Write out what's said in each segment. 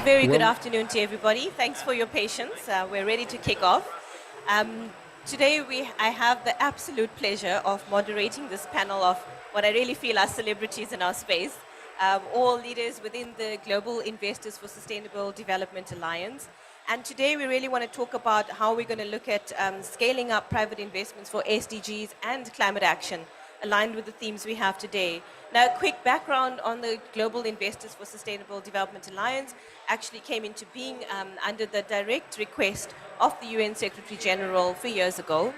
Very good afternoon to everybody. Thanks for your patience. We're ready to kick off. Today I have the absolute pleasure of moderating this panel of what I really feel are celebrities in our space, all leaders within the Global Investors for Sustainable Development Alliance. And today we really want to talk about how we're going to look at scaling up private investments for SDGs and climate action, aligned with the themes we have today. Now, a quick background on the Global Investors for Sustainable Development Alliance actually came into being under the direct request of the UN Secretary General 3 years ago.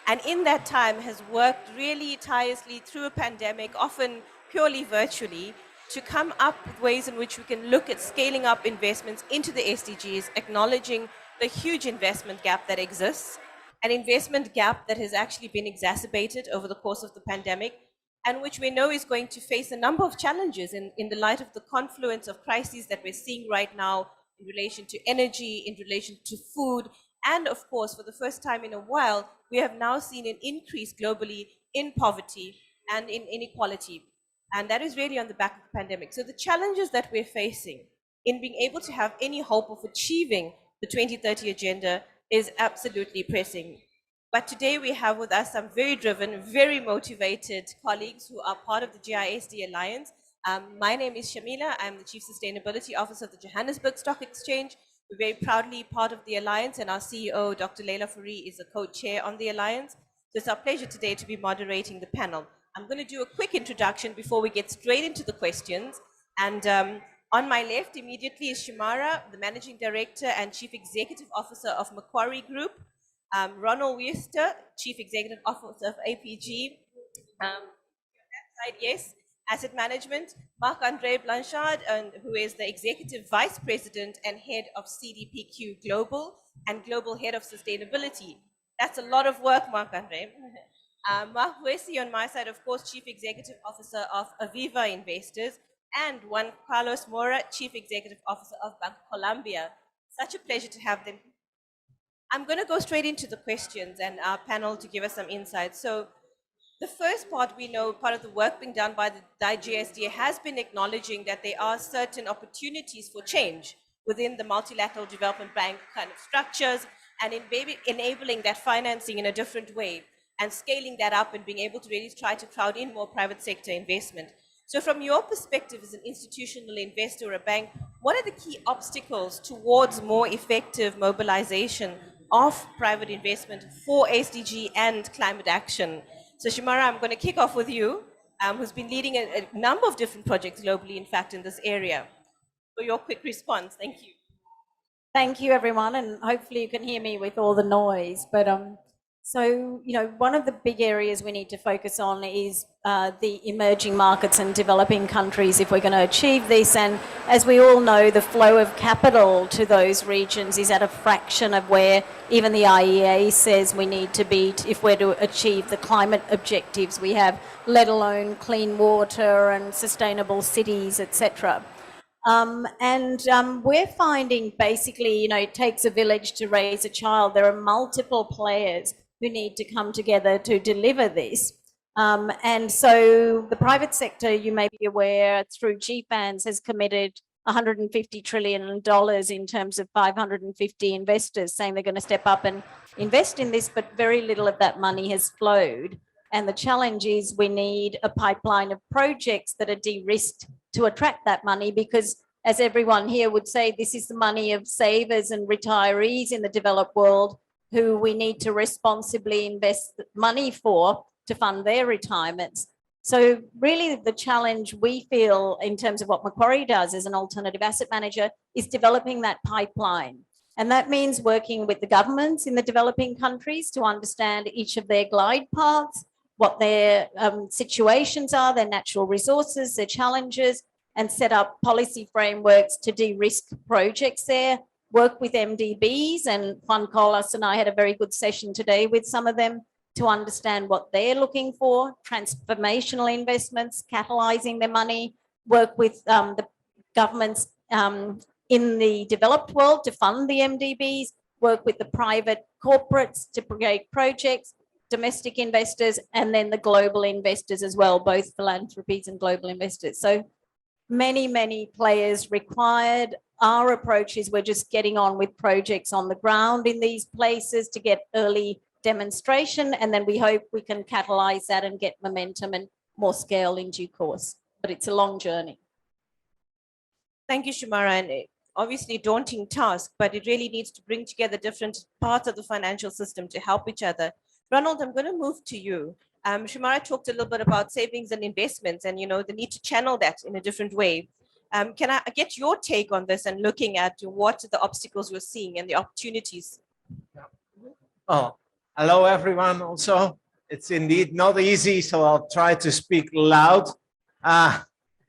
And in that time has worked really tirelessly through a pandemic, often purely virtually, to come up with ways in which we can look at scaling up investments into the SDGs, acknowledging the huge investment gap that exists, an investment gap that has actually been exacerbated over the course of the pandemic, and which we know is going to face a number of challenges in the light of the confluence of crises that we're seeing right now in relation to energy, in relation to food, and of course, for the first time in a while, we have now seen an increase globally in poverty and in inequality. And that is really on the back of the pandemic. So the challenges that we're facing in being able to have any hope of achieving the 2030 agenda is absolutely pressing. But today we have with us some very driven, very motivated colleagues who are part of the GISD Alliance. My name is Shamila. I'm the Chief Sustainability Officer of the Johannesburg Stock Exchange. We're very proudly part of the Alliance, and our CEO, Dr. Leila Fourie, is a co-chair on the Alliance. So it's our pleasure today to be moderating the panel. I'm going to do a quick introduction before we get straight into the questions. And on my left immediately is Shimara, the Managing Director and Chief Executive Officer of Macquarie Group. Ronald Wiester, Chief Executive Officer of APG. That side, yes, Asset Management. Marc-André Blanchard, who is the Executive Vice President and Head of CDPQ Global and Global Head of Sustainability. That's a lot of work, Marc-André. Mark Wesi on my side, of course, Chief Executive Officer of Aviva Investors, and Juan Carlos Mora, Chief Executive Officer of Bancolombia. Such a pleasure to have them. I'm going to go straight into the questions and our panel to give us some insights. So the first part, we know part of the work being done by the GISD has been acknowledging that there are certain opportunities for change within the Multilateral Development Bank kind of structures, and in enabling that financing in a different way and scaling that up and being able to really try to crowd in more private sector investment. So from your perspective as an institutional investor or a bank, what are the key obstacles towards more effective mobilization of private investment for SDG and climate action? So Shimara, I'm going to kick off with you, who's been leading a number of different projects globally, in fact, in this area. For your quick response, thank you. Thank you, everyone, and hopefully you can hear me with all the noise. But so, you know, one of the big areas we need to focus on is the emerging markets and developing countries if we're going to achieve this. And as we all know, the flow of capital to those regions is at a fraction of where even the IEA says we need to be if we're to achieve the climate objectives we have, let alone clean water and sustainable cities, etc. We're finding basically, you know, it takes a village to raise a child. There are multiple players who need to come together to deliver this. And so the private sector, you may be aware, through GFANZ has committed $150 trillion in terms of 550 investors saying they're going to step up and invest in this, but very little of that money has flowed. And the challenge is we need a pipeline of projects that are de-risked to attract that money, because as everyone here would say, this is the money of savers and retirees in the developed world who we need to responsibly invest money for to fund their retirements. So really the challenge we feel in terms of what Macquarie does as an alternative asset manager is developing that pipeline. And that means working with the governments in the developing countries to understand each of their glide paths, what their situations are, their natural resources, their challenges, and set up policy frameworks to de-risk projects there, work with MDBs, and Juan Carlos and I had a very good session today with some of them to understand what they're looking for, transformational investments, catalyzing their money, work with the governments in the developed world to fund the MDBs, work with the private corporates to create projects, domestic investors, and then the global investors as well, both philanthropies and global investors. So many players required. Our approach is we're just getting on with projects on the ground in these places to get early demonstration, and then we hope we can catalyze that and get momentum and more scale in due course. But it's a long journey. Thank you, Shumara. And obviously daunting task, but it really needs to bring together different parts of the financial system to help each other. Ronald, I'm going to move to you. Shumara talked a little bit about savings and investments and, you know, the need to channel that in a different way. Can I get your take on this and looking at what the obstacles we're seeing and the opportunities? Oh, hello, everyone. Also, it's indeed not easy, so I'll try to speak loud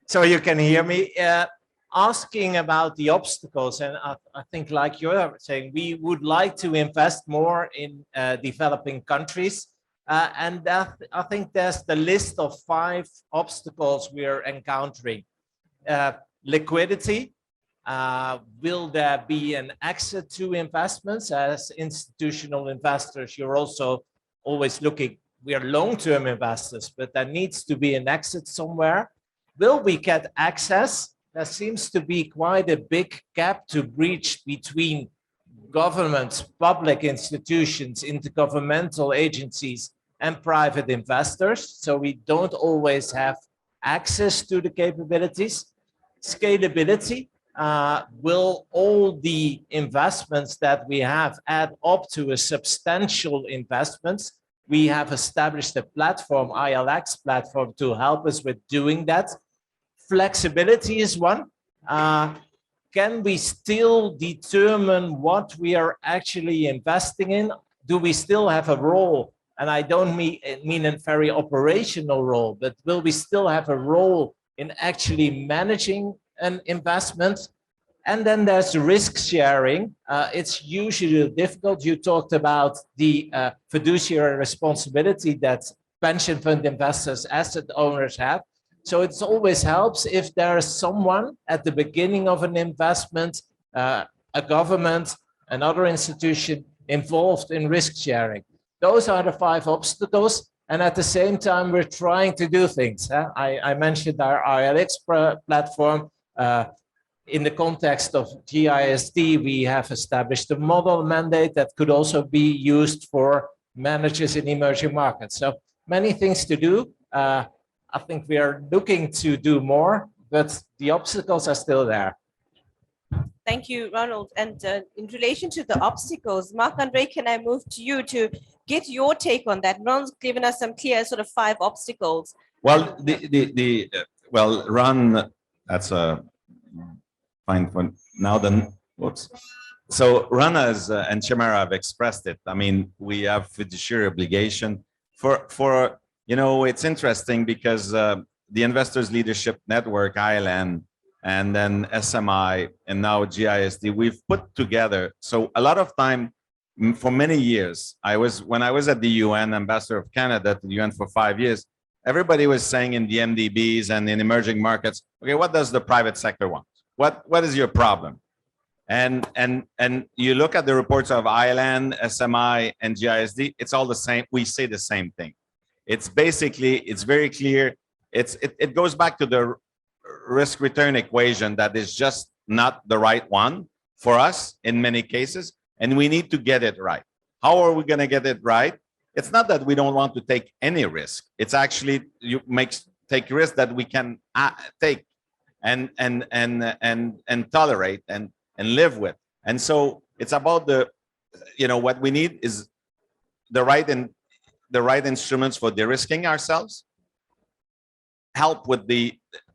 so you can hear me. Asking about the obstacles, and I think like you're saying, we would like to invest more in developing countries. And I think there's the list of 5 obstacles we're encountering. Liquidity. Will there be an exit to investments? As institutional investors, you're also always looking, we are long-term investors, but there needs to be an exit somewhere. Will we get access? There seems to be quite a big gap to breach between governments, public institutions, intergovernmental agencies, and private investors. So we don't always have access to the capabilities. Scalability. Will all the investments that we have add up to a substantial investment? We have established a platform, ILX platform, to help us with doing that. Flexibility is one. Can we still determine what we are actually investing in? Do we still have a role? And I don't mean a very operational role, but will we still have a role in actually managing an investment? And then there's risk sharing. It's usually difficult. You talked about the fiduciary responsibility that pension fund investors, asset owners have. So it always helps if there is someone at the beginning of an investment, a government, another institution involved in risk sharing. Those are the 5 obstacles. And at the same time, we're trying to do things. I mentioned our ILX platform. In the context of GISD, we have established a model mandate that could also be used for managers in emerging markets. So many things to do. I think we are looking to do more, but the obstacles are still there. Thank you, Ronald. And in relation to the obstacles, Marc-Andre, can I move to you to get your take on that? Ronald's given us some clear sort of 5 obstacles. Well, well, Ron, that's a fine point. Now then, whoops. So Ron and Shumara have expressed it. I mean, we have fiduciary obligation for you know, it's interesting because the Investors Leadership Network, ILN, and then SMI, and now GISD, we've put together. So a lot of time, for many years, when I was at the UN, Ambassador of Canada to the UN for 5 years, everybody was saying in the MDBs and in emerging markets, okay, what does the private sector want? What is your problem? And you look at the reports of ILN, SMI, and GISD, it's all the same. We say the same thing. It's basically, it's very clear. It goes back to the risk return equation that is just not the right one for us in many cases, and we need to get it right. How are we going to get it right? It's not that we don't want to take any risk. It's actually take risks that we can take and tolerate and live with. And so it's about what we need is the right instruments for de-risking ourselves, help with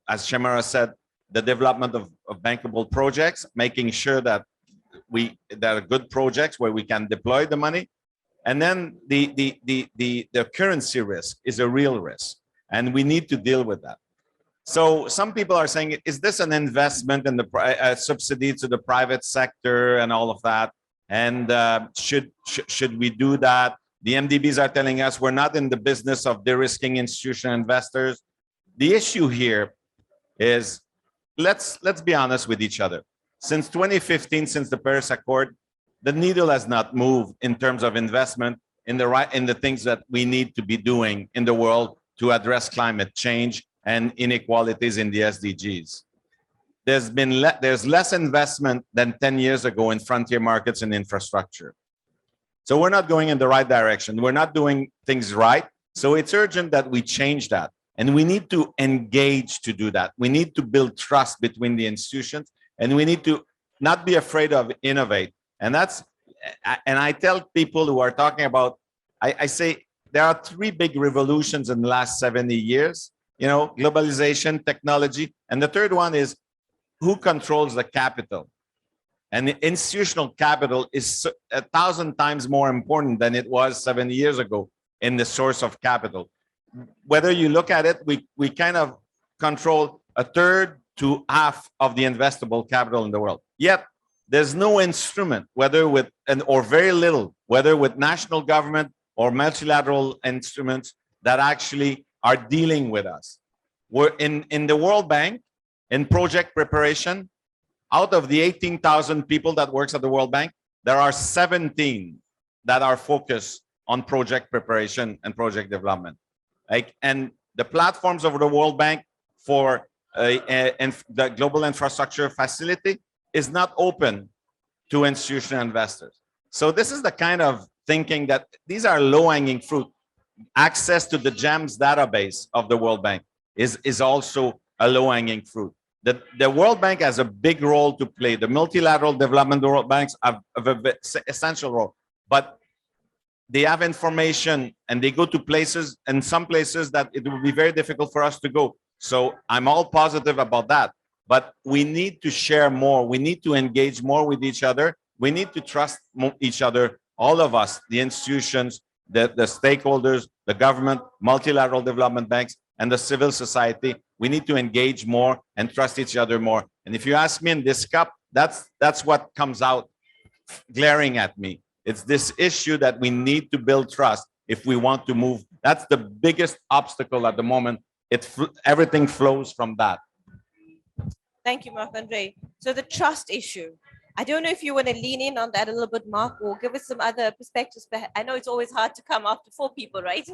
as Shumara said, the development of bankable projects, making sure that there are good projects where we can deploy the money. And then the currency risk is a real risk, and we need to deal with that. So some people are saying, is this an investment in the subsidy to the private sector and all of that? And should we do that? The MDBs are telling us we're not in the business of de-risking institutional investors. The issue here is, let's be honest with each other. Since 2015, since the Paris Accord, the needle has not moved in terms of investment in the things that we need to be doing in the world to address climate change and inequalities in the SDGs. there's less investment than 10 years ago in frontier markets and infrastructure. So we're not going in the right direction. We're not doing things right. So it's urgent that we change that. And we need to engage to do that. We need to build trust between the institutions, and we need to not be afraid of innovate. And I tell people who are talking about, I say there are 3 big revolutions in the last 70 years, globalization, technology. And the third one is who controls the capital. And the institutional capital is 1,000 times more important than it was 70 years ago in the source of capital. Whether you look at it, we kind of control 1/3 to half of the investable capital in the world. Yet there's no instrument, whether with or very little, whether with national government or multilateral instruments that actually are dealing with us. We're in the World Bank, in project preparation, out of the 18,000 people that works at the World Bank, there are 17 that are focused on project preparation and project development. And the platforms of the World Bank for the global infrastructure facility is not open to institutional investors. So this is the kind of thinking that these are low-hanging fruit. Access to the GEMS database of the World Bank is also a low-hanging fruit. The World Bank has a big role to play. The multilateral development banks have an essential role, but they have information and they go to places, and some places that it will be very difficult for us to go. So I'm all positive about that, but we need to share more. We need to engage more with each other. We need to trust each other, all of us, the institutions, the stakeholders, the government, multilateral development banks, and the civil society. We need to engage more and trust each other more. And if you ask me in this COP, that's what comes out glaring at me. It's this issue that we need to build trust if we want to move. That's the biggest obstacle at the moment. Everything flows from that. Thank you, Marc-Andre. So the trust issue, I don't know if you want to lean in on that a little bit, Mark, or give us some other perspectives. But I know it's always hard to come after 4 people, right?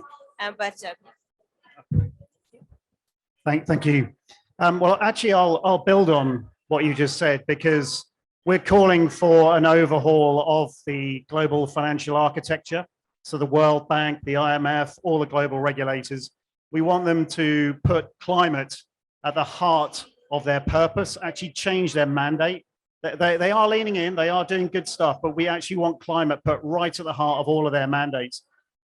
Thank you. Well, actually, I'll build on what you just said, because we're calling for an overhaul of the global financial architecture. So the World Bank, the IMF, all the global regulators, we want them to put climate at the heart of their purpose, actually change their mandate. They are leaning in, they are doing good stuff, but we actually want climate put right at the heart of all of their mandates.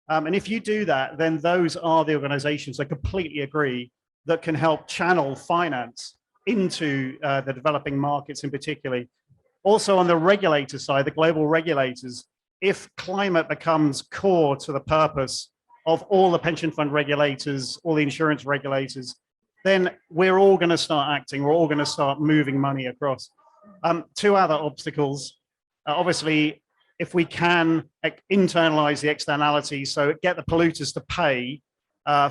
And if you do that, then those are the organizations, I completely agree, that can help channel finance into the developing markets in particular. Also on the regulator side, the global regulators, if climate becomes core to the purpose of all the pension fund regulators, all the insurance regulators, then we're all going to start acting, we're all going to start moving money across. 2 other obstacles, obviously, if we can internalize the externalities, so get the polluters to pay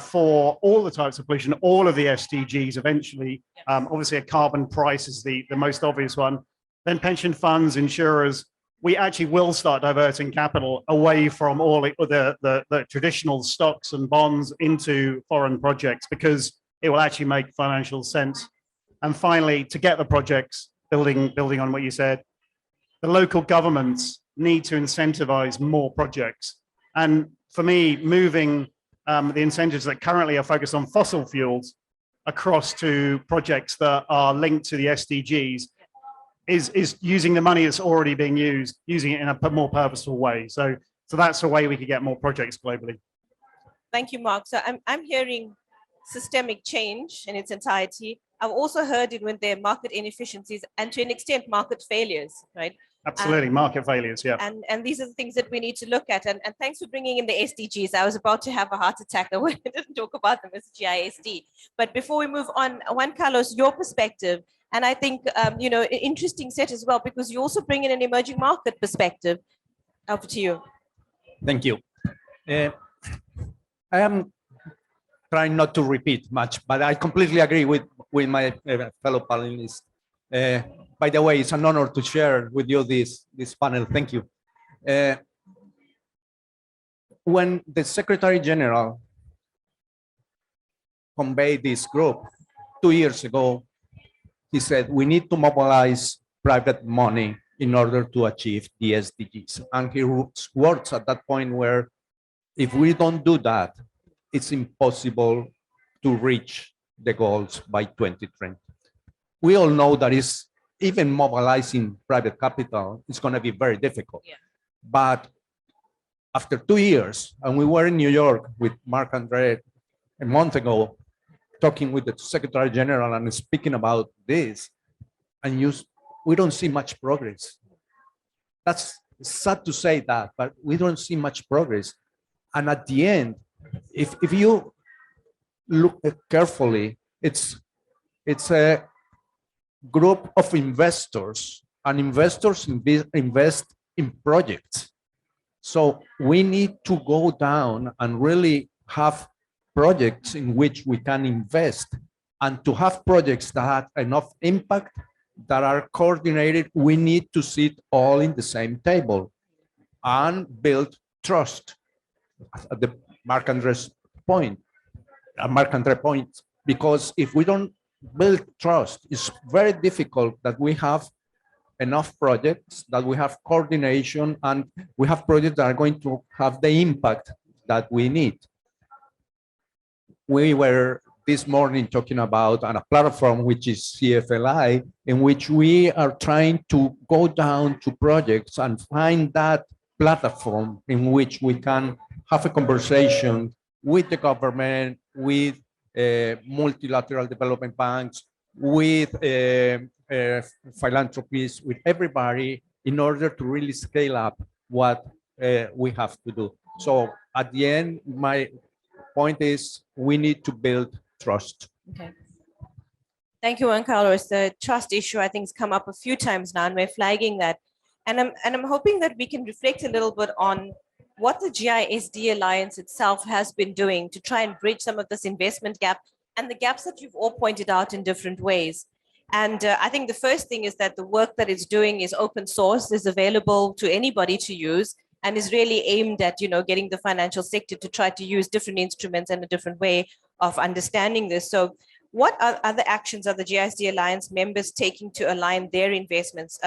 for all the types of pollution, all of the SDGs eventually, obviously a carbon price is the most obvious one. Then pension funds, insurers, we actually will start diverting capital away from all the traditional stocks and bonds into foreign projects, because it will actually make financial sense. And finally, to get the projects, building on what you said, the local governments need to incentivize more projects. And for me, moving the incentives that currently are focused on fossil fuels across to projects that are linked to the SDGs is using the money that's already being used, using it in a more purposeful way. So that's a way we could get more projects globally. Thank you, Mark. So I'm hearing systemic change in its entirety. I've also heard it when there are market inefficiencies and to an extent market failures, right? Absolutely, market failures, yeah. And these are the things that we need to look at. And thanks for bringing in the SDGs. I was about to have a heart attack that we didn't talk about them as GISD. But before we move on, Juan Carlos, your perspective, and I think, an interesting set as well, because you also bring in an emerging market perspective. Over to you. Thank you. I am trying not to repeat much, but I completely agree with my fellow panelists. By the way, it's an honor to share with you this panel. Thank you. When the Secretary General conveyed this group 2 years ago, he said, we need to mobilize private money in order to achieve the SDGs. And his words at that point were, if we don't do that, it's impossible to reach the goals by 2030. We all know that is even mobilizing private capital is going to be very difficult. Yeah. But after 2 years, and we were in New York with Mark Andre a month ago, talking with the Secretary General and speaking about this, and we don't see much progress. That's sad to say that, but we don't see much progress. And at the end, if you look carefully, it's a group of investors, and investors invest in projects. So we need to go down and really have projects in which we can invest, and to have projects that have enough impact, that are coordinated. We need to sit all in the same table and build trust. At the Mark Andre point, because if we don't build trust, it's very difficult that we have enough projects, that we have coordination, and we have projects that are going to have the impact that we need. We were this morning talking about a platform which is CFLI, in which we are trying to go down to projects and find that platform in which we can have a conversation with the government, with multilateral development banks, with philanthropists, with everybody, in order to really scale up what we have to do. So at the end, my point is we need to build trust. Okay. Thank you, Juan Carlos. The trust issue, I think, has come up a few times now, and we're flagging that. And I'm hoping that we can reflect a little bit on what the GISD Alliance itself has been doing to try and bridge some of this investment gap and the gaps that you've all pointed out in different ways. And I think the first thing is that the work that it's doing is open source, is available to anybody to use, and is really aimed at, getting the financial sector to try to use different instruments and a different way of understanding this. So what other actions are the GISD Alliance members taking to align their investments?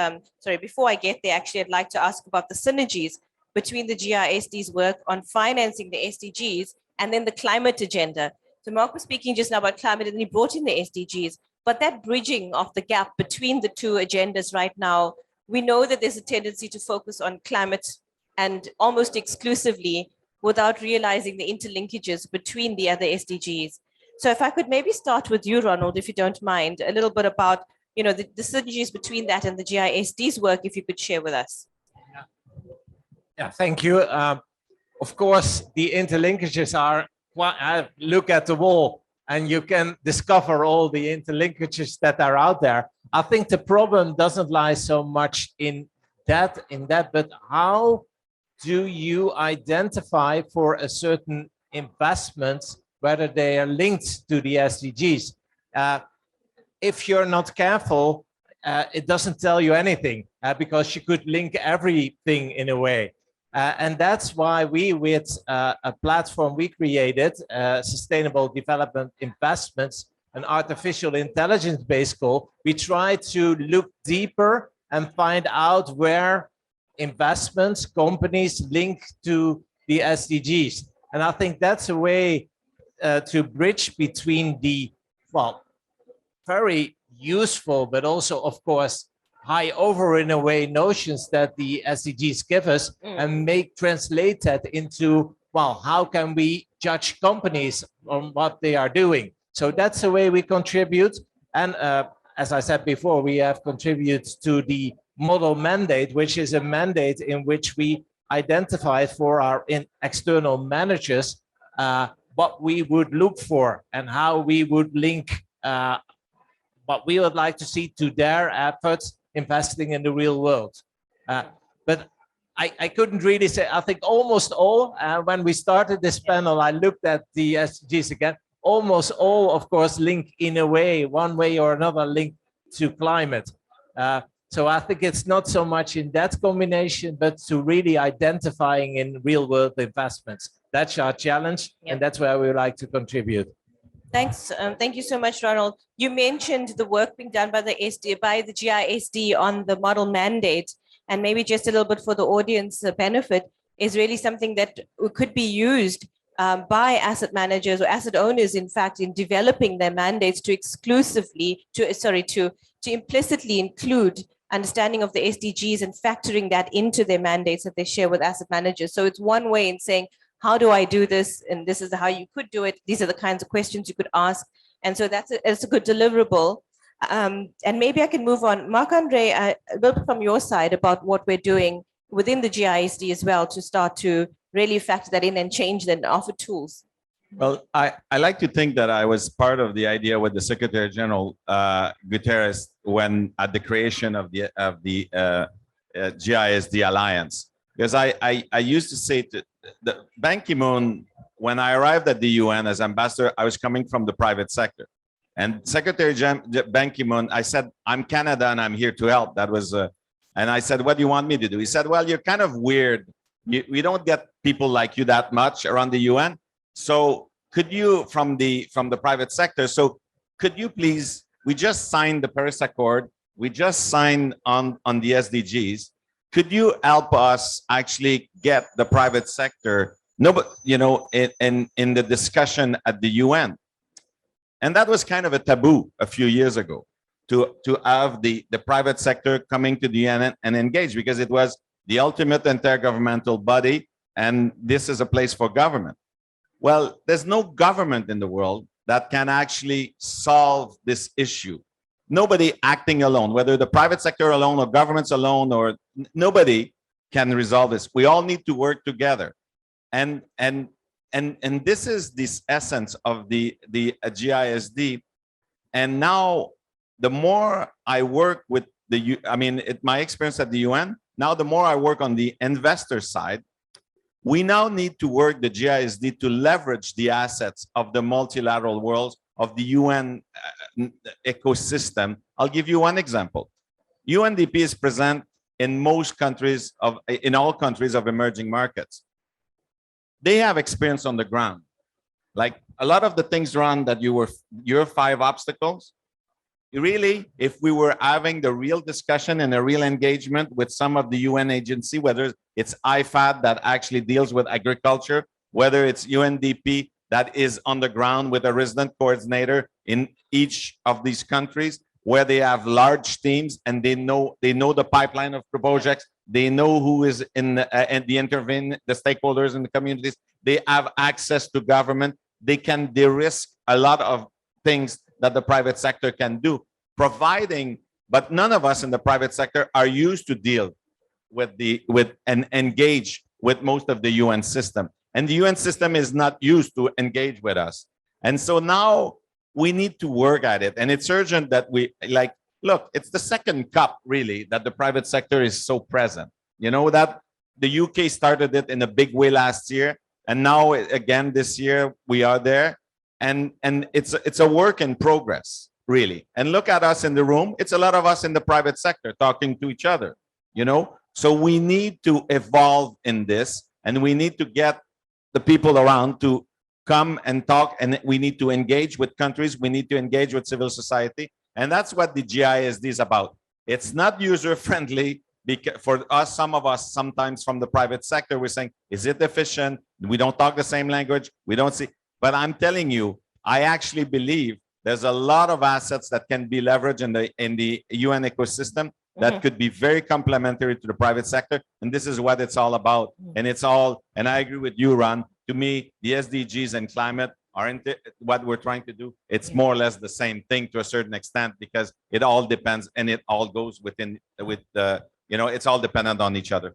Before I get there, actually, I'd like to ask about the synergies between the GISD's work on financing the SDGs and then the climate agenda. So Mark was speaking just now about climate, and he brought in the SDGs, but that bridging of the gap between the two agendas right now, we know that there's a tendency to focus on climate and almost exclusively without realizing the interlinkages between the other SDGs. So if I could maybe start with you, Ronald, if you don't mind, a little bit about the synergies between that and the GISD's work, if you could share with us. Yeah, thank you. Of course, the interlinkages are, look at the wall and you can discover all the interlinkages that are out there. I think the problem doesn't lie so much in that, but how do you identify for a certain investment whether they are linked to the SDGs? If you're not careful, it doesn't tell you anything because you could link everything in a way. And that's why we, with a platform we created, Sustainable Development Investments, an artificial intelligence-based goal, we try to look deeper and find out where investments, companies link to the SDGs. And I think that's a way to bridge between the, very useful, but also, of course, high over in a way notions that the SDGs give us and translate that into, how can we judge companies on what they are doing? So that's the way we contribute. And as I said before, we have contributed to the model mandate, which is a mandate in which we identify for our external managers what we would look for and how we would link what we would like to see to their efforts investing in the real world. But I couldn't really say, I think almost all, when we started this panel, I looked at the SDGs again, almost all, of course, link in a way, one way or another, link to climate. So I think it's not so much in that combination, but to really identifying in real world investments. That's our challenge, and that's where we would like to contribute. Thanks. Thank you so much, Ronald. You mentioned the work being done by the GISD on the model mandate, and maybe just a little bit for the audience benefit is really something that could be used by asset managers or asset owners, in fact, in developing their mandates to implicitly include understanding of the SDGs and factoring that into their mandates that they share with asset managers. So it's one way in saying, how do I do this? And this is how you could do it. These are the kinds of questions you could ask. And so that's a good deliverable. And maybe I can move on. Marc-Andre, a little bit from your side about what we're doing within the GISD as well to start to really factor that in and change that and offer tools. Well, I like to think that I was part of the idea with the Secretary General Guterres when at the creation of the GISD Alliance, because I used to say to the Ban Ki-moon, when I arrived at the UN as ambassador, I was coming from the private sector, and Secretary Ban Ki-moon, I said, I'm Canada and I'm here to help. That was, and I said, what do you want me to do? He said, well, you're kind of weird. We don't get people like you that much around the UN. So could you, from the private sector, so could you please, we just signed the Paris Accord, we just signed on the SDGs, could you help us actually get the private sector, in the discussion at the UN? And that was kind of a taboo a few years ago, to have the private sector coming to the UN and engage, because it was the ultimate intergovernmental body, and this is a place for government. Well, there's no government in the world that can actually solve this issue. Nobody acting alone, whether the private sector alone or governments alone, or nobody can resolve this. We all need to work together. And this is this essence of the GISD. And now the more I work with my experience at the UN, now the more I work on the investor side, we now need to work the GISD to leverage the assets of the multilateral world, of the UN ecosystem. I'll give you one example. UNDP is present in most countries in all countries of emerging markets. They have experience on the ground. Like a lot of the things, Ron, that your 5 obstacles, really, if we were having the real discussion and a real engagement with some of the UN agency, whether it's IFAD that actually deals with agriculture, whether it's UNDP that is on the ground with a resident coordinator in each of these countries, where they have large teams and they know the pipeline of projects, they know who is in the stakeholders in the communities, they have access to government, they can de-risk a lot of things that the private sector can do, but none of us in the private sector are used to deal with and engage with most of the UN system. And the UN system is not used to engage with us. And so now we need to work at it. And it's urgent that look, it's the second COP really that the private sector is so present. You know that the UK started it in a big way last year. And now again, this year we are there. And it's a work in progress, really. And look at us in the room. It's a lot of us in the private sector talking to each other, So we need to evolve in this, and we need to get the people around to come and talk, and we need to engage with countries. We need to engage with civil society. And that's what the GISD is about. It's not user-friendly because for us, some of us, sometimes from the private sector, we're saying, is it efficient? We don't talk the same language. We don't see. But I'm telling you, I actually believe there's a lot of assets that can be leveraged in the UN ecosystem that could be very complementary to the private sector. And this is what it's all about. And and I agree with you, Ron. To me, the SDGs and climate aren't what we're trying to do. It's more or less the same thing to a certain extent, because it all depends and it all goes it's all dependent on each other.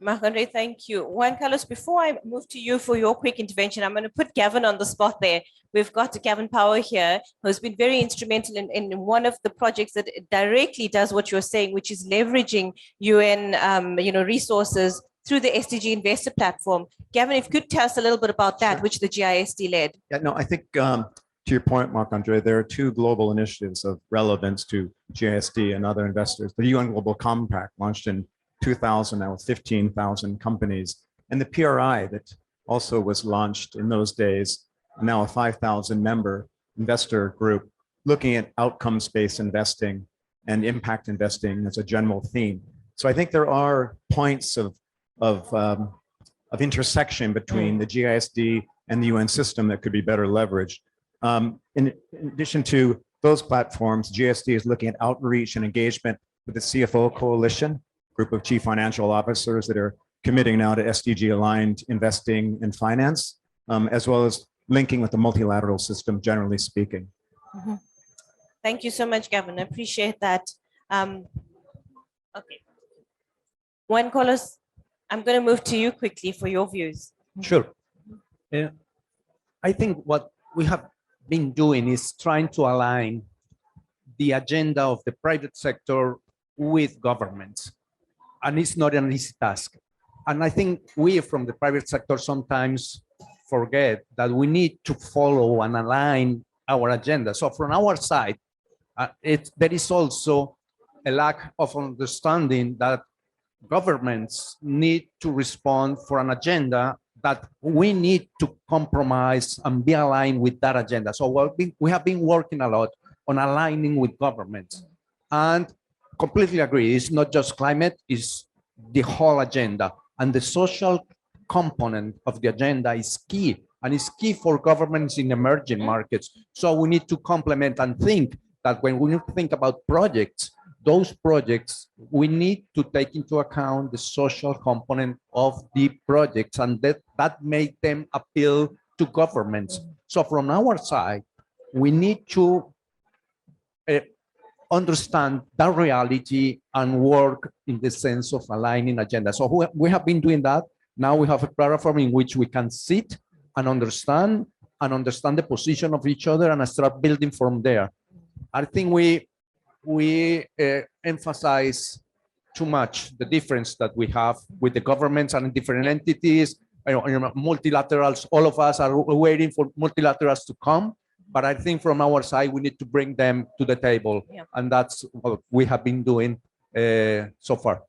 Marc-Andre, thank you. Juan Carlos, before I move to you for your quick intervention, I'm going to put Gavin on the spot there. We've got Gavin Power here, who's been very instrumental in one of the projects that directly does what you're saying, which is leveraging UN resources through the SDG Investor Platform. Gavin, if you could tell us a little bit about that, which the GISD led. Yeah, no, I think to your point, Marc-Andre, there are 2 global initiatives of relevance to GISD and other investors. The UN Global Compact, launched in 2000, now with 15,000 companies, and the PRI that also was launched in those days, now a 5,000 member investor group looking at outcomes-based investing and impact investing as a general theme. So I think there are points of intersection between the GISD and the UN system that could be better leveraged. In addition to those platforms, GISD is looking at outreach and engagement with the CFO Coalition, group of chief financial officers that are committing now to SDG aligned investing and finance, as well as linking with the multilateral system, generally speaking. Mm-hmm. Thank you so much, Gavin. I appreciate that. Okay. Juan Carlos, I'm going to move to you quickly for your views. Sure. I think what we have been doing is trying to align the agenda of the private sector with governments. And it's not an easy task. And I think we from the private sector sometimes forget that we need to follow and align our agenda. So from our side, there is also a lack of understanding that governments need to respond for an agenda that we need to compromise and be aligned with that agenda. So we have been working a lot on aligning with governments, and completely agree, it's not just climate, it's the whole agenda. And the social component of the agenda is key, and it's key for governments in emerging markets. So we need to complement and think that when we think about projects, those projects, we need to take into account the social component of the projects, and that make them appeal to governments. So from our side, we need to understand that reality and work in the sense of aligning agenda. So we have been doing that. Now we have a platform in which we can sit and understand the position of each other and start building from there. I think we emphasize too much the difference that we have with the governments and different entities, multilaterals. All of us are waiting for multilaterals to come. But I think from our side, we need to bring them to the table. Yeah. And that's what we have been doing so far.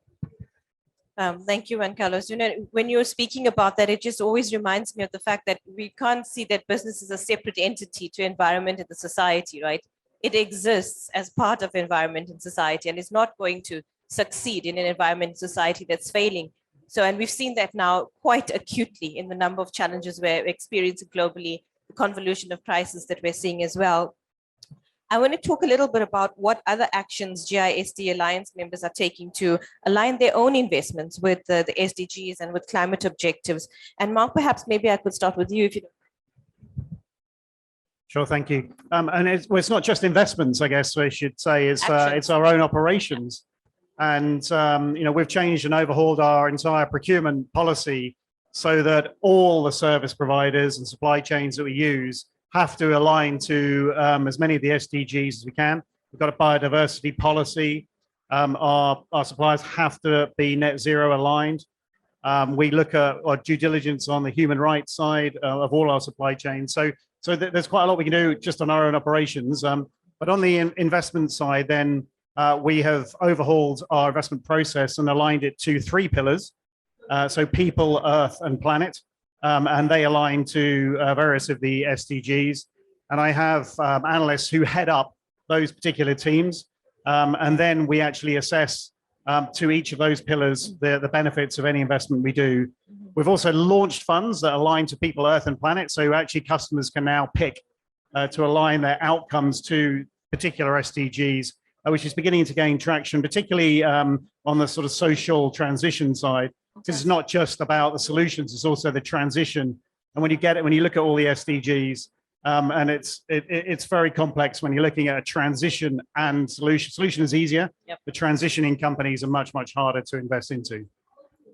Thank you, Juan Carlos. You know, when you're speaking about that, it just always reminds me of the fact that we can't see that business is a separate entity to environment and the society, right? It exists as part of environment and society, and is not going to succeed in an environment and society that's failing. So, and we've seen that now quite acutely in the number of challenges we're experiencing globally, the convolution of crisis that we're seeing as well. I want to talk a little bit about what other actions GISD Alliance members are taking to align their own investments with the SDGs and with climate objectives. And Mark, perhaps maybe I could start with you if you don't. Sure, thank you. And it's not just investments, I guess we should say, it's our own operations. And you know, we've changed and overhauled our entire procurement policy so that all the service providers and supply chains that we use have to align to as many of the SDGs as we can. We've got a biodiversity policy. Our suppliers have to be net zero aligned. We look at our due diligence on the human rights side of all our supply chains. So there's quite a lot we can do just on our own operations. But on the investment side, then we have overhauled our investment process and aligned it to 3 pillars. So people, earth, and planet, and they align to various of the SDGs. And I have analysts who head up those particular teams, and then we actually assess to each of those pillars the benefits of any investment we do. We've also launched funds that align to people, earth, and planet, so actually customers can now pick to align their outcomes to particular SDGs, which is beginning to gain traction, particularly on the sort of social transition side. It's not just about the solutions, it's also the transition. And when you look at all the SDGs, and it's very complex when you're looking at a transition and solution. Solution is easier. Yep. The transitioning companies are much, much harder to invest into.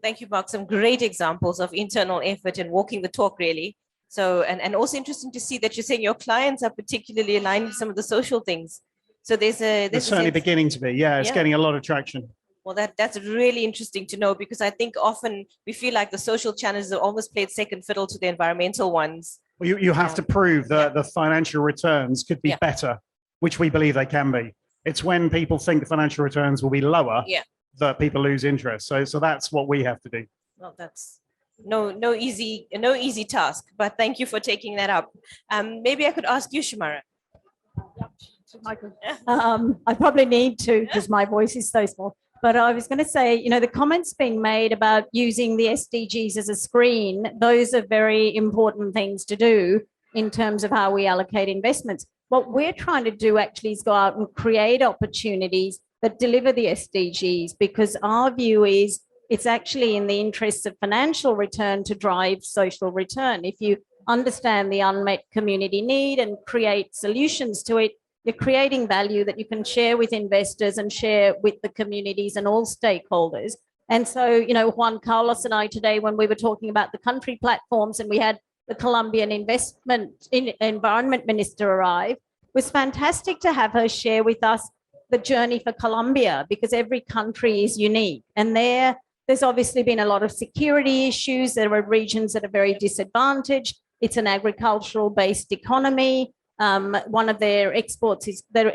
Thank you, Mark. Some great examples of internal effort and walking the talk, really. So, and also interesting to see that you're saying your clients are particularly aligned with some of the social things. So it's certainly beginning to be, yeah, it's getting a lot of traction. Well, that's really interesting to know, because I think often we feel like the social challenges are almost played second fiddle to the environmental ones. Well, you have to prove that the financial returns could be better, which we believe they can be. It's when people think the financial returns will be lower that people lose interest. So that's what we have to do. Well, that's no easy task, but thank you for taking that up. Maybe I could ask you, Shamara. I probably need to because my voice is so small. But I was going to say, you know, the comments being made about using the SDGs as a screen, those are very important things to do in terms of how we allocate investments. What we're trying to do actually is go out and create opportunities that deliver the SDGs, because our view is it's actually in the interests of financial return to drive social return. If you understand the unmet community need and create solutions to it, you're creating value that you can share with investors and share with the communities and all stakeholders. And so, you know, Juan Carlos and I today, when we were talking about the country platforms and we had the Colombian environment minister arrive, it was fantastic to have her share with us the journey for Colombia, because every country is unique. And there's obviously been a lot of security issues. There are regions that are very disadvantaged. It's an agricultural based economy. One of their exports is they're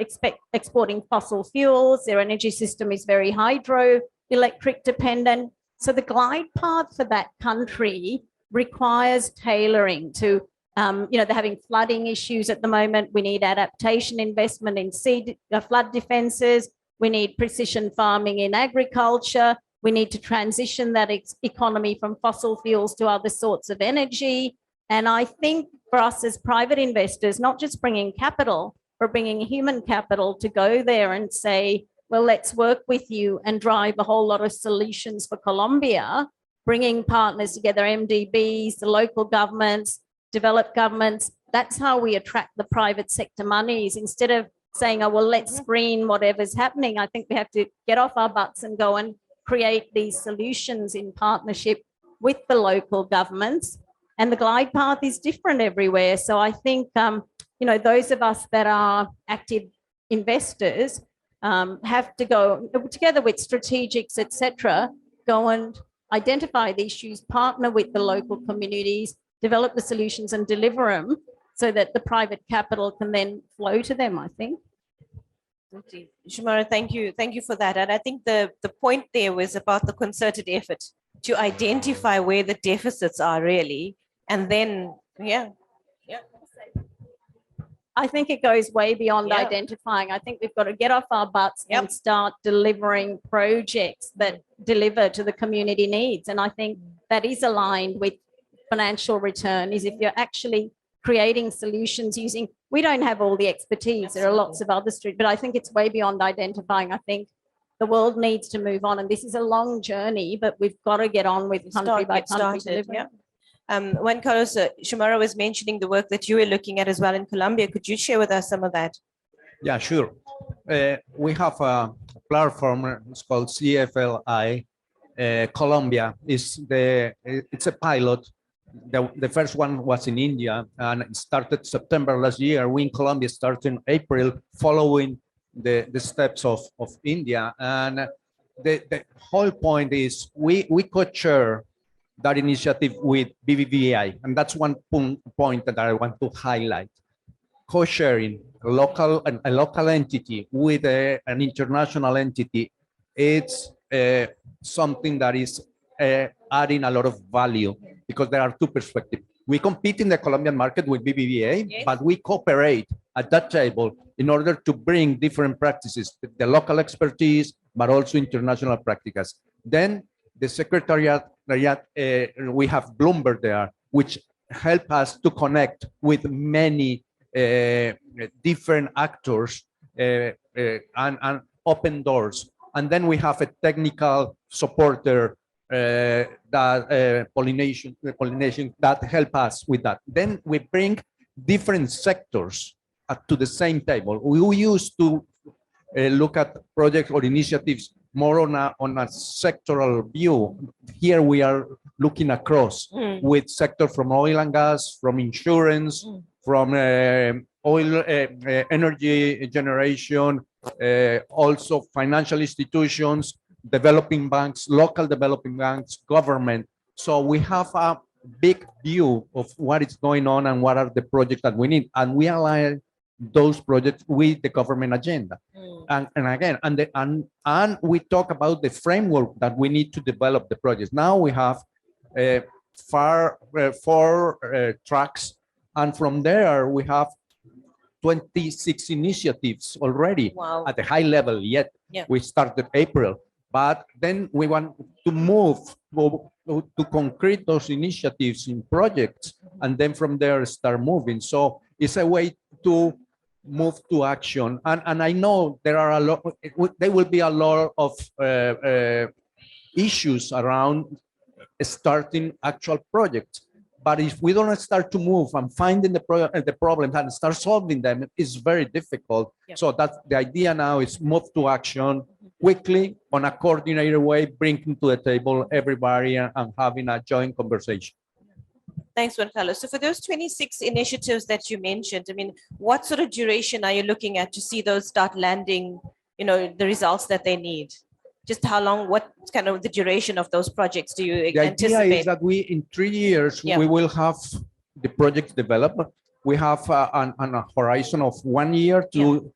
exporting fossil fuels. Their energy system is very hydroelectric dependent. So the glide path for that country requires tailoring to, you know, they're having flooding issues at the moment. We need adaptation investment in flood defenses. We need precision farming in agriculture. We need to transition that economy from fossil fuels to other sorts of energy. And I think for us as private investors, not just bringing capital, but bringing human capital to go there and say, well, let's work with you and drive a whole lot of solutions for Colombia, bringing partners together, MDBs, the local governments, developed governments. That's how we attract the private sector monies. Instead of saying, oh, well, let's screen whatever's happening, I think we have to get off our butts and go and create these solutions in partnership with the local governments. And the glide path is different everywhere. So I think, you know, those of us that are active investors have to go together with strategics, etc., go and identify the issues, partner with the local communities, develop the solutions and deliver them so that the private capital can then flow to them, I think. Shumara, thank you. Thank you for that. And I think the point there was about the concerted effort to identify where the deficits are really. And then, yeah. I think it goes way beyond Yeah. identifying. I think we've got to get off our butts Yep. and start delivering projects that deliver to the community needs. And I think that is aligned with financial return, is if you're actually creating solutions using, we don't have all the expertise. There are lots of other streets, but I think it's way beyond identifying. I think the world needs to move on, and this is a long journey, but we've got to get on with country by country delivery. When Carlos, Shumara was mentioning the work that you were looking at as well in Colombia. Could you share with us some of that? Yeah, sure. We have a platform. It's called CFLI. Colombia it's a pilot. The first one was in India and it started September last year. We in Colombia started in April, following the steps of India. And the whole point is we co-chair that initiative with BBVA, and that's one point that I want to highlight. Co-sharing a local entity with an international entity, it's something that is adding a lot of value, because there are two perspectives. We compete in the Colombian market with BBVA, yes, but we cooperate at that table in order to bring different practices, the local expertise, but also international practices. Then the secretariat, we have Bloomberg there, which help us to connect with many different actors and open doors. And then we have a technical supporter, pollination that help us with that. Then we bring different sectors to the same table. We used to look at projects or initiatives more on a sectoral view. Here we are looking across with sector from oil and gas, from insurance, from oil, energy generation, also financial institutions, developing banks, local developing banks, government. So we have a big view of what is going on and what are the projects that we need. And we align those projects with the government agenda. And again, and we talk about the framework that we need to develop the projects. Now we have four tracks, and from there we have 26 initiatives already Wow. at a high level yet. Yeah. We started April, but then we want to move to concrete those initiatives in projects, and then from there start moving. So it's a way to move to action. And I know there are there will be a lot of issues around starting actual projects. But if we don't start to move and finding the problems and start solving them, it's very difficult. Yeah. So that's the idea now, is move to action quickly on a coordinated way, bringing to the table everybody and having a joint conversation. Thanks, Juan Carlos. So for those 26 initiatives that you mentioned, I mean, what sort of duration are you looking at to see those start landing, the results that they need? Just how long, what kind of the duration of those projects do you The anticipate? idea is that in 3 years, Yeah. we will have the project developed. We have a horizon of 1 year to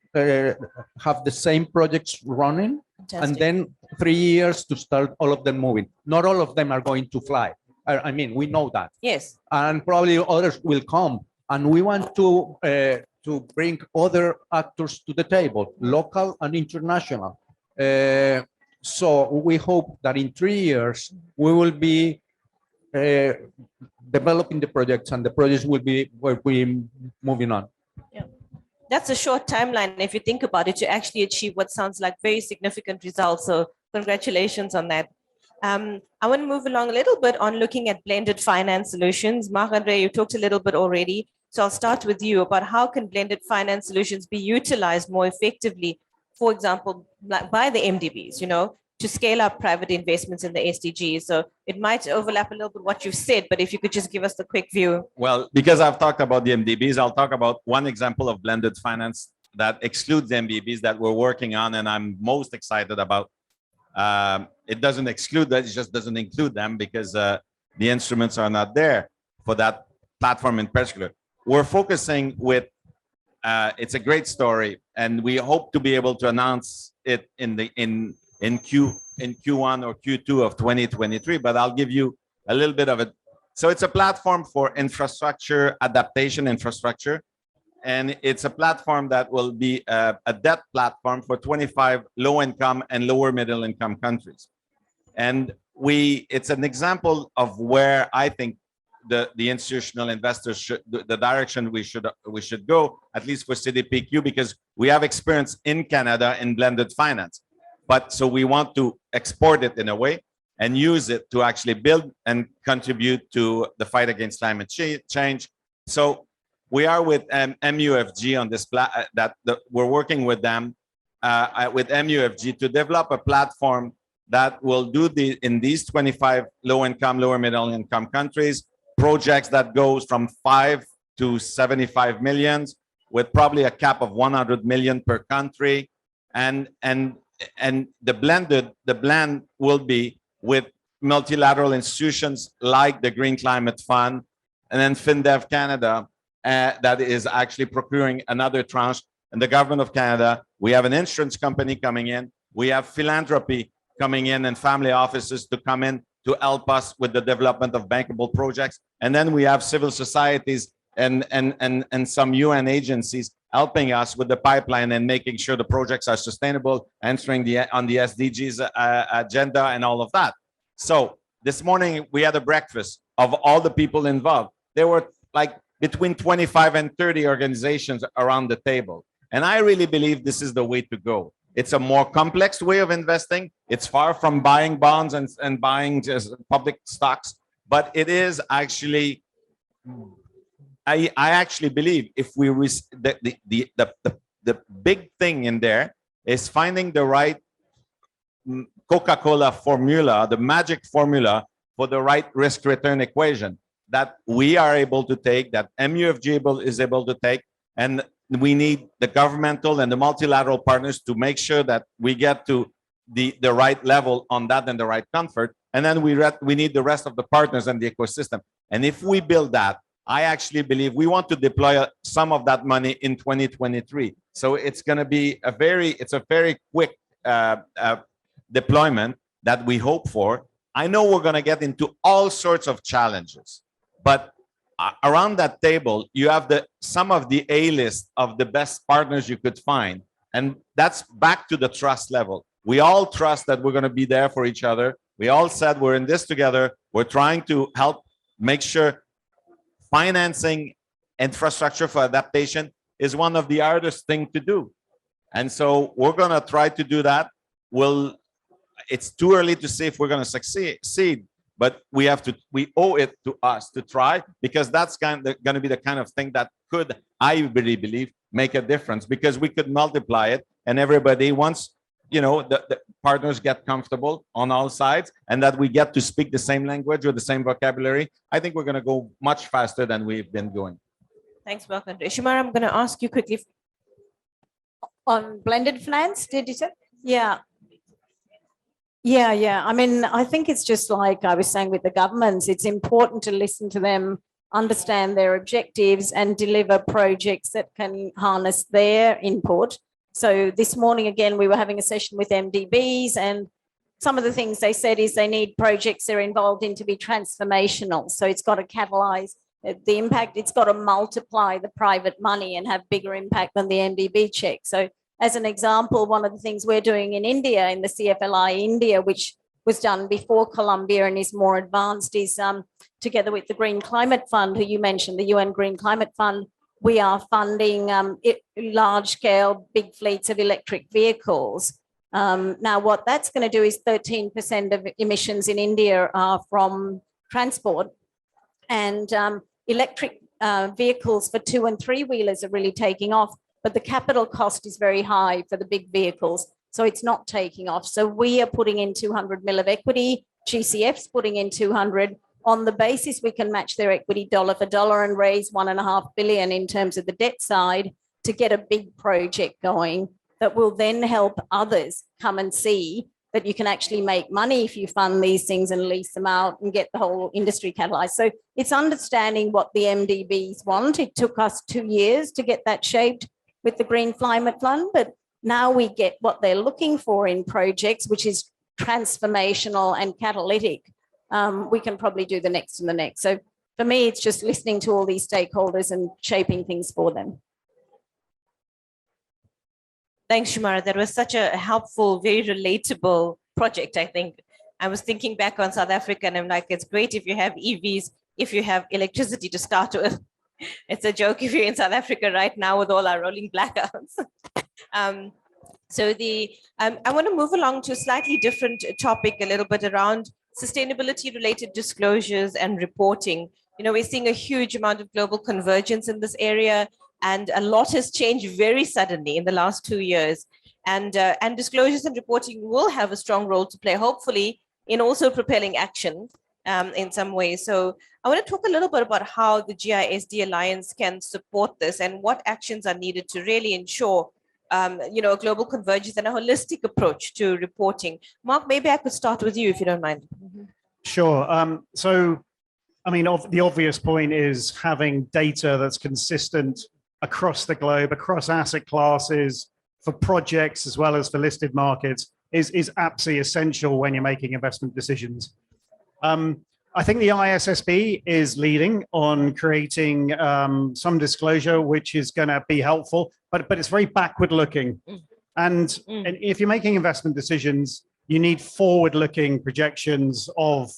have the same projects running. Fantastic. And then 3 years to start all of them moving. Not all of them are going to fly. I mean, we know that. Yes. And probably others will come. And we want to bring other actors to the table, local and international. So we hope that in 3 years, we will be developing the projects, and the projects will be moving on. That's a short timeline, if you think about it, to actually achieve what sounds like very significant results. So congratulations on that. I want to move along a little bit on looking at blended finance solutions. Marc-André, you talked a little bit already. So I'll start with you about how can blended finance solutions be utilized more effectively, for example, by the MDBs, to scale up private investments in the SDGs. So it might overlap a little bit what you've said, but if you could just give us the quick view. Well, because I've talked about the MDBs, I'll talk about one example of blended finance that excludes MDBs that we're working on, and I'm most excited about. It doesn't exclude that, it just doesn't include them because the instruments are not there for that platform in particular. We're focusing with, it's a great story, and we hope to be able to announce it in Q1 or Q2 of 2023, but I'll give you a little bit of it. So it's a platform for infrastructure, adaptation infrastructure. And it's a platform that will be a debt platform for 25 low-income and lower middle-income countries. And it's an example of where I think the institutional investors should, the direction we should go, at least for CDPQ, because we have experience in Canada in blended finance. But so we want to export it in a way and use it to actually build and contribute to the fight against climate change. So we are with MUFG on this we're working with them with MUFG to develop a platform that will do in these 25 low-income, lower middle-income countries, projects that goes from 5 to 75 million, with probably a cap of 100 million per country, and the blend will be with multilateral institutions like the Green Climate Fund, and then FinDev Canada. That is actually procuring another tranche. And the government of Canada, we have an insurance company coming in, we have philanthropy coming in and family offices to come in to help us with the development of bankable projects. And then we have civil societies and some UN agencies helping us with the pipeline and making sure the projects are sustainable, answering on the SDGs agenda and all of that. So this morning we had a breakfast of all the people involved. There were like between 25 and 30 organizations around the table. And I really believe this is the way to go. It's a more complex way of investing. It's far from buying bonds and buying just public stocks, but it is actually, I actually believe if we, the big thing in there is finding the right Coca-Cola formula, the magic formula for the right risk return equation that we are able to take, that MUFG is able to take, and we need the governmental and the multilateral partners to make sure that we get to the right level on that and the right comfort. And then we need the rest of the partners and the ecosystem. And if we build that, I actually believe we want to deploy some of that money in 2023. So it's going to be a very quick deployment that we hope for. I know we're going to get into all sorts of challenges, but around that table, you have some of the A-list of the best partners you could find. And that's back to the trust level. We all trust that we're going to be there for each other. We all said we're in this together. We're trying to help make sure financing infrastructure for adaptation is one of the hardest things to do. And so we're going to try to do that. It's too early to say if we're going to succeed, but we owe it to us to try, because that's going to be the kind of thing that could, I really believe, make a difference, because we could multiply it, and everybody once, the partners get comfortable on all sides, and that we get to speak the same language or the same vocabulary. I think we're going to go much faster than we've been going. Thanks, Marc-Andre. Shimara, I'm going to ask you quickly. On blended finance, did you say? Yeah. Yeah. I mean, I think it's just like I was saying with the governments, it's important to listen to them, understand their objectives, and deliver projects that can harness their input. So this morning, again, we were having a session with MDBs, and some of the things they said is they need projects they're involved in to be transformational. So it's got to catalyze the impact, it's got to multiply the private money and have bigger impact than the MDB check. So as an example, one of the things we're doing in India, in the CFLI India, which was done before Colombia and is more advanced, is together with the Green Climate Fund, who you mentioned, the UN Green Climate Fund, we are funding large-scale big fleets of electric vehicles. Now, what that's going to do is 13% of emissions in India are from transport, and electric vehicles for 2- and 3-wheelers are really taking off, but the capital cost is very high for the big vehicles, so it's not taking off. So we are putting in 200 mil of equity, GCF's putting in 200, on the basis we can match their equity dollar for dollar and raise $1.5 billion in terms of the debt side to get a big project going that will then help others come and see that you can actually make money if you fund these things and lease them out and get the whole industry catalyzed. So it's understanding what the MDBs want. It took us 2 years to get that shaped with the Green Climate Fund, but now we get what they're looking for in projects, which is transformational and catalytic. We can probably do the next and the next. So for me, it's just listening to all these stakeholders and shaping things for them. Thanks, Shimara. That was such a helpful, very relatable project, I think. I was thinking back on South Africa, and I'm like, it's great if you have EVs, if you have electricity to start with. It's a joke if you're in South Africa right now with all our rolling blackouts. I want to move along to a slightly different topic, a little bit around sustainability-related disclosures and reporting. We're seeing a huge amount of global convergence in this area, and a lot has changed very suddenly in the last 2 years. And disclosures and reporting will have a strong role to play, hopefully, in also propelling action in some ways. So I want to talk a little bit about how the GISD Alliance can support this and what actions are needed to really ensure a global convergence and a holistic approach to reporting. Mark, maybe I could start with you if you don't mind. Sure. The obvious point is having data that's consistent across the globe, across asset classes, for projects as well as for listed markets is absolutely essential when you're making investment decisions. I think the ISSB is leading on creating some disclosure, which is going to be helpful, but it's very backward looking. And if you're making investment decisions, you need forward looking projections of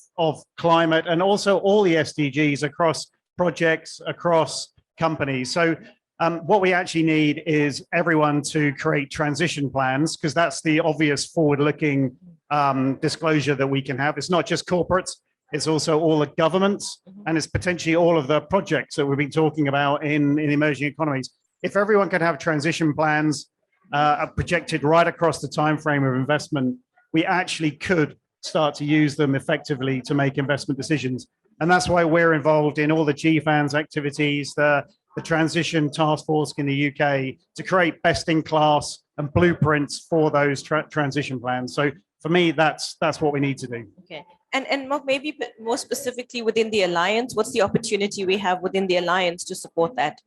climate and also all the SDGs across projects, across companies. So what we actually need is everyone to create transition plans, because that's the obvious forward looking disclosure that we can have. It's not just corporates. It's also all the governments, and it's potentially all of the projects that we've been talking about in emerging economies. If everyone can have transition plans projected right across the time frame of investment, we actually could start to use them effectively to make investment decisions. And that's why we're involved in all the GFANS activities, the transition task force in the UK, to create best-in-class and blueprints for those transition plans. So for me, that's what we need to do. Okay. And Mark, maybe more specifically within the Alliance, what's the opportunity we have within the Alliance to support that?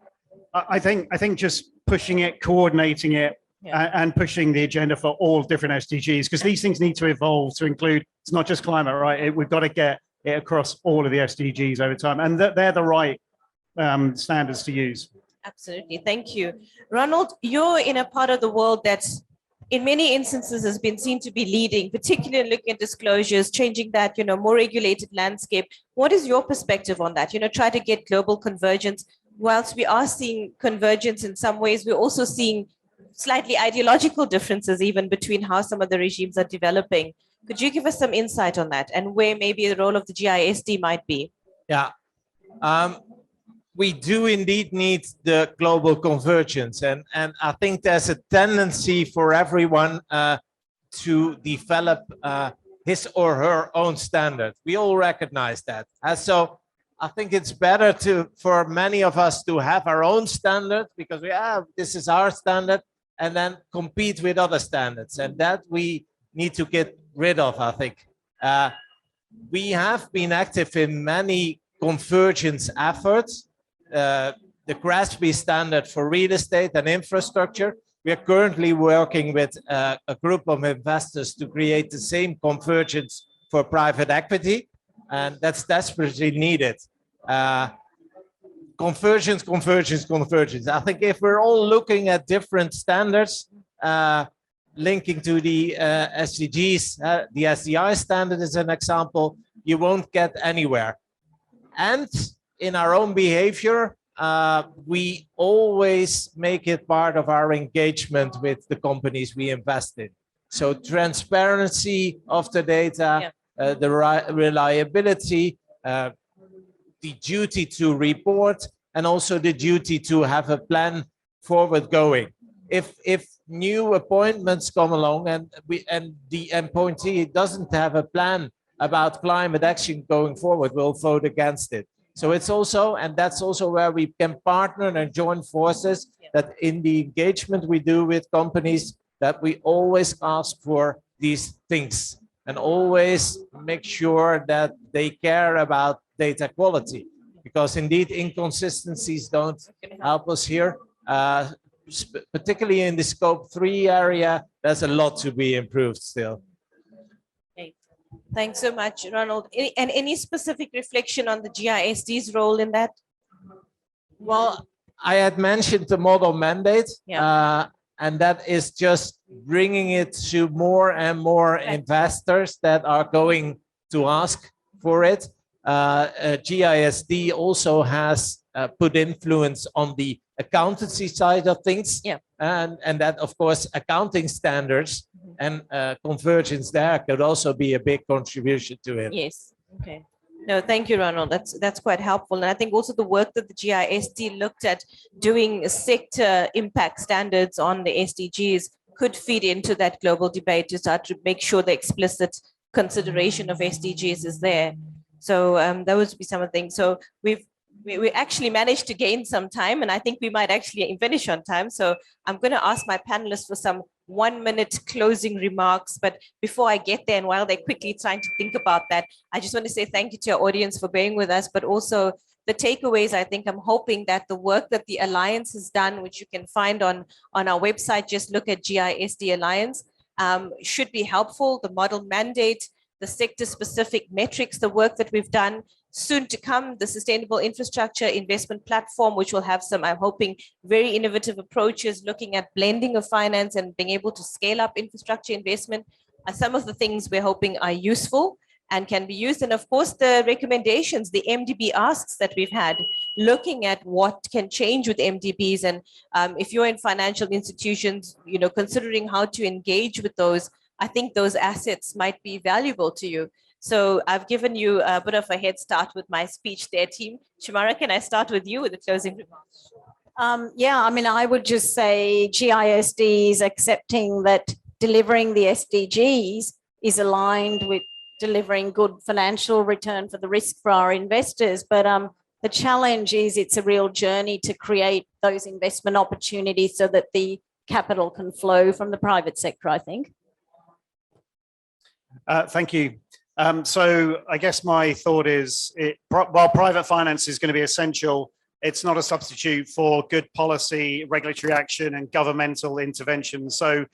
I think just pushing it, coordinating it, and pushing the agenda for all different SDGs, because these things need to evolve to include, it's not just climate, right? We've got to get it across all of the SDGs over time. And they're the right standards to use. Absolutely. Thank you. Ronald, you're in a part of the world that's in many instances has been seen to be leading, particularly looking at disclosures, changing that, more regulated landscape. What is your perspective on that? Try to get global convergence. Whilst we are seeing convergence in some ways, we're also seeing slightly ideological differences even between how some of the regimes are developing. Could you give us some insight on that and where maybe the role of the GISD might be? Yeah. We do indeed need the global convergence, and I think there's a tendency for everyone to develop his or her own standard. We all recognize that, and so I think it's better for many of us to have our own standard, because this is our standard, and then compete with other standards, and that we need to get rid of. I think we have been active in many convergence efforts. The GISD standard for real estate and infrastructure. We are currently working with a group of investors to create the same convergence for private equity, and that's desperately needed. Convergence, convergence, convergence. I think if we're all looking at different standards, linking to the SDGs, the SDI standard is an example, you won't get anywhere. And in our own behavior, we always make it part of our engagement with the companies we invest in. So transparency of the data, the reliability, the duty to report, and also the duty to have a plan forward going. If new appointments come along and the appointee doesn't have a plan about climate action going forward, we'll vote against it. So it's also, and that's also where we can partner and join forces, that in the engagement we do with companies, that we always ask for these things and always make sure that they care about data quality, because indeed inconsistencies don't help us here. Particularly in the scope 3 area, there's a lot to be improved still. Thanks so much, Ronald. And any specific reflection on the GISD's role in that? Well, I had mentioned the model mandate, and that is just bringing it to more and more investors that are going to ask for it. GISD also has put influence on the accountancy side of things, and that, of course, accounting standards and convergence there could also be a big contribution to it. Yes. Okay. No, thank you, Ronald. That's quite helpful. And I think also the work that the GISD looked at doing sector impact standards on the SDGs could feed into that global debate to start to make sure the explicit consideration of SDGs is there. So that would be some of the things. So we actually managed to gain some time, and I think we might actually finish on time. So I'm going to ask my panelists for some 1-minute closing remarks. But before I get there, and while they're quickly trying to think about that, I just want to say thank you to our audience for being with us, but also the takeaways. I think I'm hoping that the work that the Alliance has done, which you can find on our website, just look at GISD Alliance, should be helpful. The model mandate, the sector-specific metrics, the work that we've done. Soon to come, the Sustainable Infrastructure Investment Platform, which will have some, I'm hoping, very innovative approaches looking at blending of finance and being able to scale up infrastructure investment, are some of the things we're hoping are useful and can be used. And of course, the recommendations, the MDB asks that we've had, looking at what can change with MDBs. And if you're in financial institutions, considering how to engage with those, I think those assets might be valuable to you. So I've given you a bit of a head start with my speech there, team. Shamara, can I start with you with the closing remarks? I would just say GISD is accepting that delivering the SDGs is aligned with delivering good financial return for the risk for our investors. But the challenge is it's a real journey to create those investment opportunities so that the capital can flow from the private sector, I think. Thank you. So I guess my thought is, while private finance is going to be essential, it's not a substitute for good policy, regulatory action, and governmental intervention. So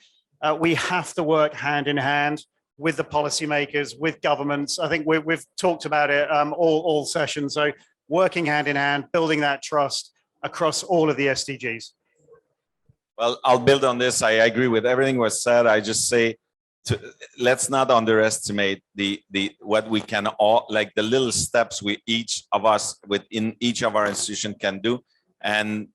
we have to work hand in hand with the policymakers, with governments. I think we've talked about it all sessions. So working hand in hand, building that trust across all of the SDGs. Well, I'll build on this. I agree with everything was said. I just say, let's not underestimate the what we can all, like the little steps we each of us within each of our institution can do, and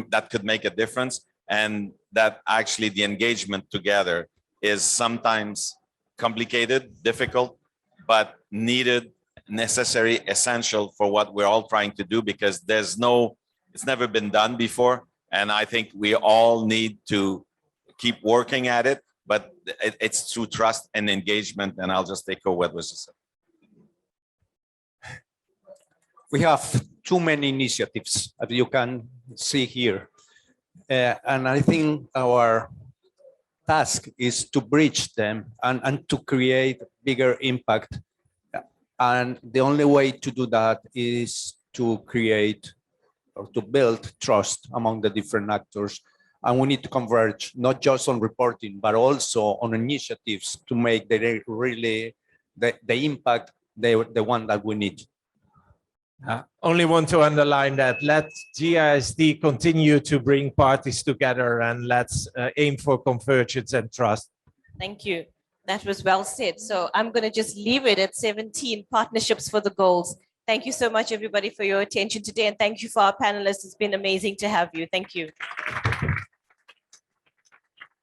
that could make a difference. And that actually the engagement together is sometimes complicated, difficult, but needed, necessary, essential for what we're all trying to do, because it's never been done before. And I think we all need to keep working at it, but it's through trust and engagement. And I'll just echo what was said. We have too many initiatives, as you can see here. And I think our task is to bridge them and to create bigger impact. And the only way to do that is to create or to build trust among the different actors. And we need to converge, not just on reporting, but also on initiatives to make the impact the one that we need. Only want to underline that let GISD continue to bring parties together, and let's aim for convergence and trust. Thank you. That was well said. So I'm going to just leave it at 17 partnerships for the goals. Thank you so much, everybody, for your attention today. And thank you for our panelists. It's been amazing to have you. Thank you.